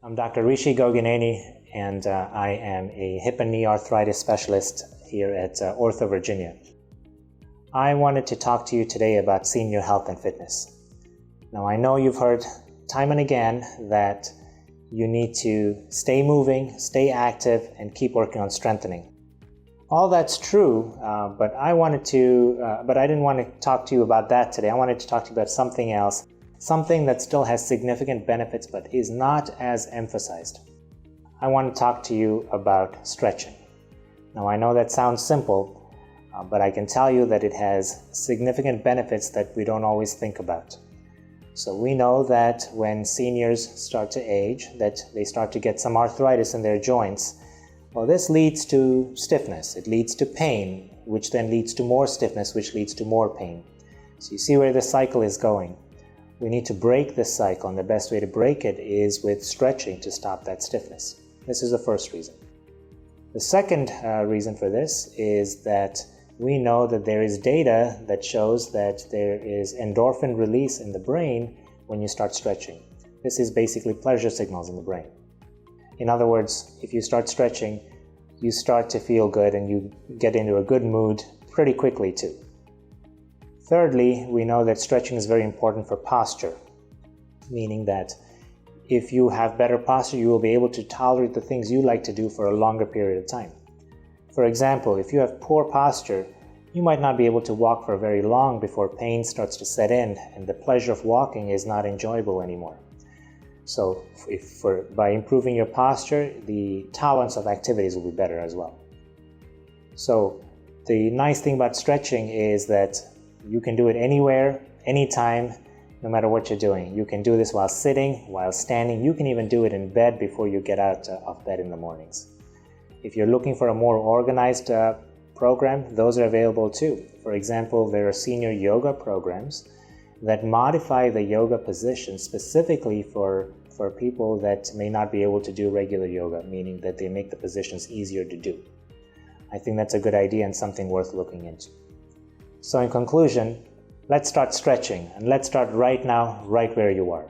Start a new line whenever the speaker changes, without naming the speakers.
I'm Dr. Rishi Gogineni, and I am a hip and knee arthritis specialist here at OrthoVirginia. I wanted to talk to you today about senior health and fitness. Now, I know you've heard time and again that you need to stay moving, stay active, and keep working on strengthening. All that's true, but I didn't want to talk to you about that today. I wanted to talk to you about something else. Something that still has significant benefits but is not as emphasized. I want to talk to you about stretching. Now, I know that sounds simple, but I can tell you that it has significant benefits that we don't always think about. So we know that when seniors start to age, that they start to get some arthritis in their joints. Well, this leads to stiffness. It leads to pain, which then leads to more stiffness, which leads to more pain. So you see where the cycle is going. We need to break this cycle, and the best way to break it is with stretching to stop that stiffness. This is the first reason. The second reason for this is that we know that there is data that shows that there is endorphin release in the brain when you start stretching. This is basically pleasure signals in the brain. In other words, if you start stretching, you start to feel good and you get into a good mood pretty quickly too. Thirdly, we know that stretching is very important for posture, meaning that if you have better posture, you will be able to tolerate the things you like to do for a longer period of time. For example, if you have poor posture, you might not be able to walk for very long before pain starts to set in and the pleasure of walking is not enjoyable anymore. So by improving your posture, the tolerance of activities will be better as well. So the nice thing about stretching is that you can do it anywhere, anytime, no matter what you're doing. You can do this while sitting, while standing. You can even do it in bed before you get out of bed in the mornings. If you're looking for a more organized program, those are available too. For example, there are senior yoga programs that modify the yoga position specifically for people that may not be able to do regular yoga, meaning that they make the positions easier to do. I think that's a good idea and something worth looking into. So in conclusion, let's start stretching, and let's start right now, right where you are.